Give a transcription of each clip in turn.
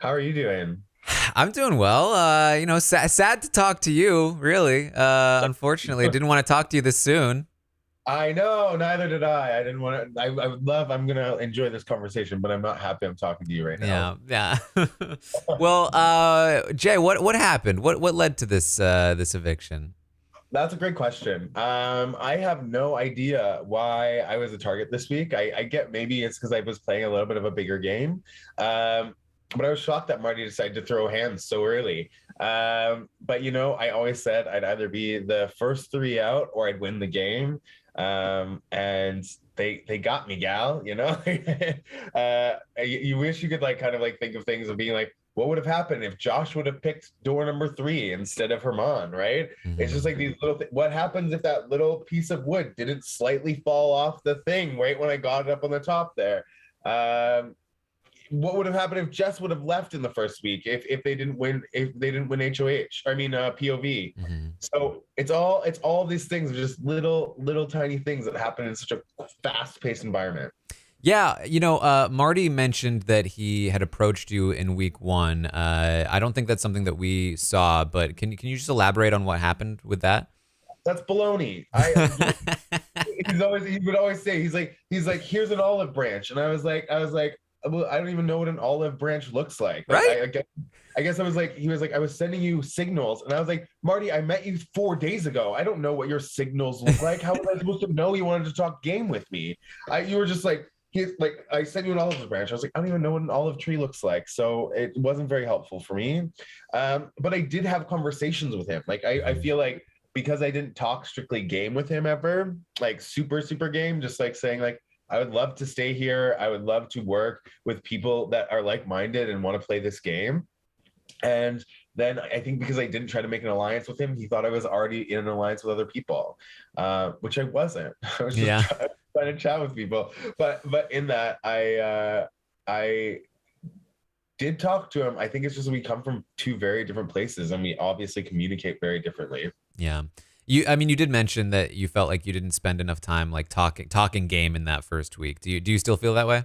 How are you doing? I'm doing well. Sad to talk to you, really. Unfortunately, didn't want to talk to you this soon. I know, neither did I. I didn't want to. I would love. I'm gonna enjoy this conversation, but I'm not happy. I'm talking to you right now. Yeah, yeah. Well, Jay, what happened? What led to this eviction? That's a great question. I have no idea why I was a target this week. I get maybe it's because I was playing a little bit of a bigger game, um, but I was shocked that Marty decided to throw hands so early. But I always said I'd either be the first three out or I'd win the game. And they got me, gal. You wish you could like kind of like think of things of being like, what would have happened if Josh would have picked door number three instead of Herman, right? It's just Mhm. like these little what happens if that little piece of wood didn't slightly fall off the thing right when I got it up on the top there? What would have happened if Jess would have left in the first week if they didn't win HOH? I mean POV. Mhm. So it's all these things, just little tiny things that happen in such a fast-paced environment. Yeah, Marty mentioned that he had approached you in week one. I don't think that's something that we saw, but can you just elaborate on what happened with that? That's baloney. He would always say he's like here's an olive branch, and I was like well, I don't even know what an olive branch looks like. Like Right? I guess I was like he was like I was sending you signals, and I was like Marty, I met you 4 days ago. I don't know what your signals look like. How was I supposed to know you wanted to talk game with me? You were just like I sent you an olive branch. I was like I don't even know what an olive tree looks like, so it wasn't very helpful for me. But I did have conversations with him. Like I Mhm. feel like because I didn't talk strictly game with him ever, like super game, just like saying like I would love to stay here. I would love to work with people that are like-minded and want to play this game. And then I think because I didn't try to make an alliance with him, he thought I was already in an alliance with other people, which I wasn't. I was just Yeah. trying to chat with people. But in that, I did talk to him. I think it's just we come from two very different places, and we obviously communicate very differently. Yeah. I mean, you did mention that you felt like you didn't spend enough time like talking game in that first week. Do you still feel that way?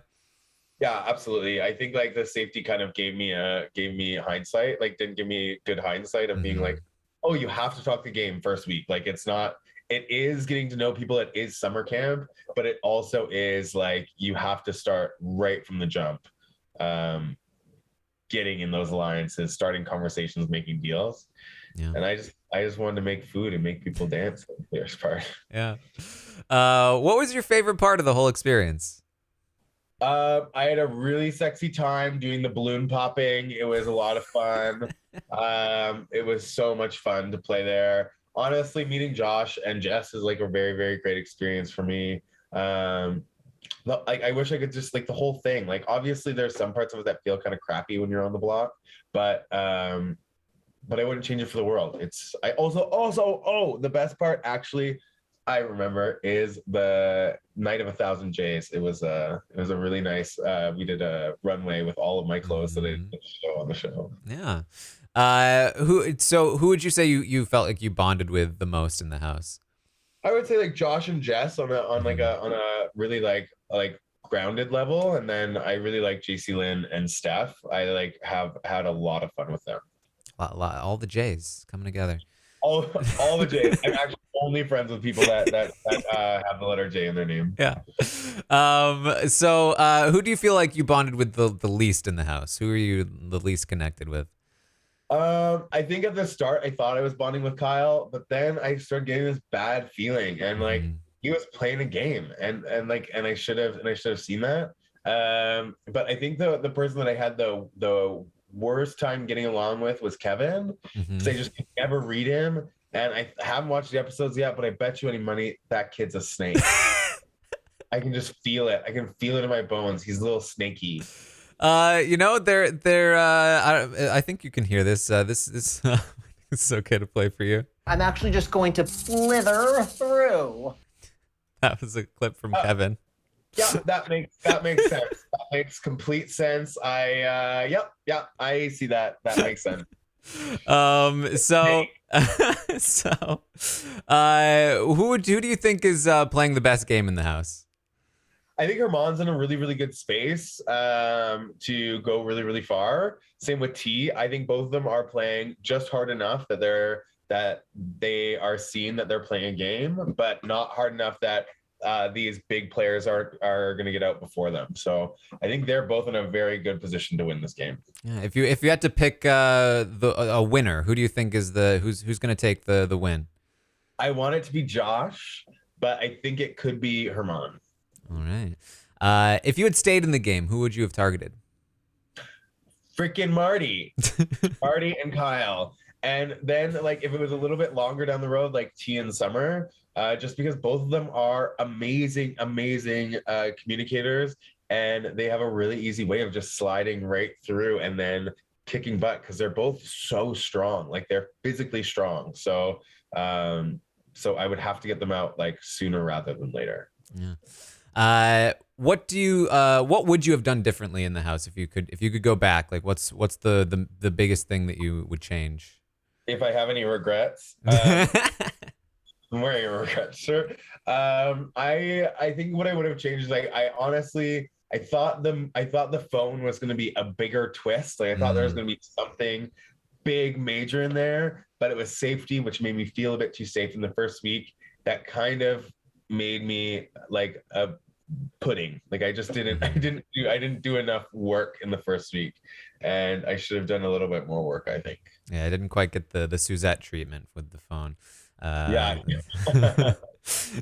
Yeah, absolutely. I think like the safety kind of gave me hindsight, like didn't give me good hindsight of being Hmm. like, oh, you have to talk the game first week. Like it's not, it is getting to know people. It is summer camp, but it also is like you have to start right from the jump, um, getting in those alliances, starting conversations, making deals. Yeah. And I just wanted to make food and make people dance. The first part. Yeah. What was your favorite part of the whole experience? I had a really sexy time doing the balloon popping. It was a lot of fun. It was so much fun to play there. Honestly, meeting Josh and Jess is like a very great experience for me. Like I wish I could just like the whole thing. Like obviously, there's some parts of it that feel kind of crappy when you're on the block, but I wouldn't change it for the world. It's I also oh the best part actually I remember is the night of 1,000 J's. It was a really nice. We did a runway with all of my clothes that I Hmm. did show on the show. Yeah. Who would you say you felt like you bonded with the most in the house? I would say like Josh and Jess Hmm. on a really like grounded level, and then I really like jacey-lynne and Steph. I like have had a lot of fun with them. All the J's coming together. All the J's. I'm actually only friends with people that have the letter J in their name. Yeah. Who do you feel like you bonded with the least in the house? Who are you the least connected with? I think at the start I thought I was bonding with Kyle, but then I started getting this bad feeling, and like Hmm. he was playing a game, and I should have seen that. But I think the person that I had the worst time getting along with was Kevin, because Hmm. I just could never read him, and I haven't watched the episodes yet, but I bet you any money that kid's a snake. I can just feel it. I can feel it in my bones. He's a little snaky. They're I think you can hear this. This this is okay to play for you. I'm actually just going to slither through. That was a clip from Uh, Kevin. Yeah, that makes sense. That makes complete sense. Yep, I see that. That makes sense. So so who do you think is playing the best game in the house? I think Herman's in a really, really good space to go really, really far. Same with T. I think both of them are playing just hard enough that they are seen that they're playing a game, but not hard enough that these big players are going to get out before them. So I think they're both in a very good position to win this game. Yeah, if you had to pick a winner, who do you think is who's going to take the win? I want it to be Josh, but I think it could be Herman. All right. If you had stayed in the game, who would you have targeted? Freaking Marty. Marty and Kyle. And then, like, if it was a little bit longer down the road, like T and Summer, just because both of them are amazing communicators, and they have a really easy way of just sliding right through and then kicking butt because they're both so strong. Like, they're physically strong. So, so I would have to get them out like sooner rather than later. Yeah. What would you have done differently in the house if you could go back? Like, what's the biggest thing that you would change? If I have any regrets, I'm wearing a regret shirt. I think what I would have changed is, like, I thought the phone was going to be a bigger twist. Like, I thought there was going to be something big, major in there, but it was safety, which made me feel a bit too safe in the first week. That kind of made me like a pudding. Like, I didn't do enough work in the first week, and I should have done a little bit more work, I think. Yeah, I didn't quite get the Suzette treatment with the phone. Yeah.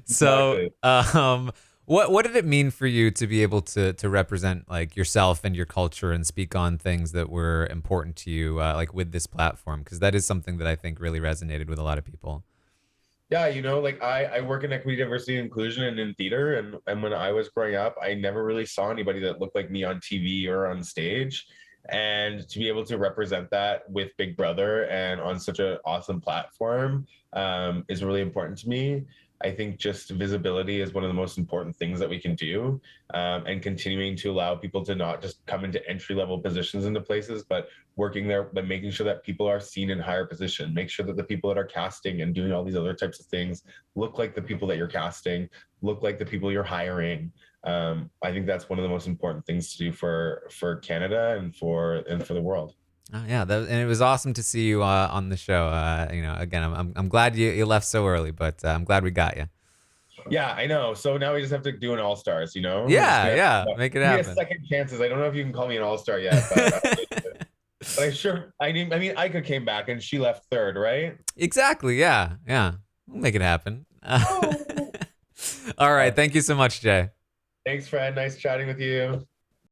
So, what did it mean for you to be able to represent like yourself and your culture and speak on things that were important to you, like with this platform? Because that is something that I think really resonated with a lot of people. Yeah, like I work in equity, diversity, and inclusion and in theater. And when I was growing up, I never really saw anybody that looked like me on TV or on stage. And to be able to represent that with Big Brother and on such an awesome platform is really important to me. I think just visibility is one of the most important things that we can do, and continuing to allow people to not just come into entry-level positions into places, but working there, but making sure that people are seen in higher position. Make sure that the people that are casting and doing all these other types of things look like the people that you're casting, look like the people you're hiring. I think that's one of the most important things to do for Canada and for the world. Oh, yeah, and it was awesome to see you on the show. Again, I'm glad you left so early, but I'm glad we got you. Yeah, I know. So now we just have to do an all-stars, Yeah, make it happen. Second chances. I don't know if you can call me an all-star yet, but I mean, Ika came back and she left third, right? Exactly. Yeah. We'll make it happen. Oh. All right. Thank you so much, Jay. Thanks, Fred. Nice chatting with you.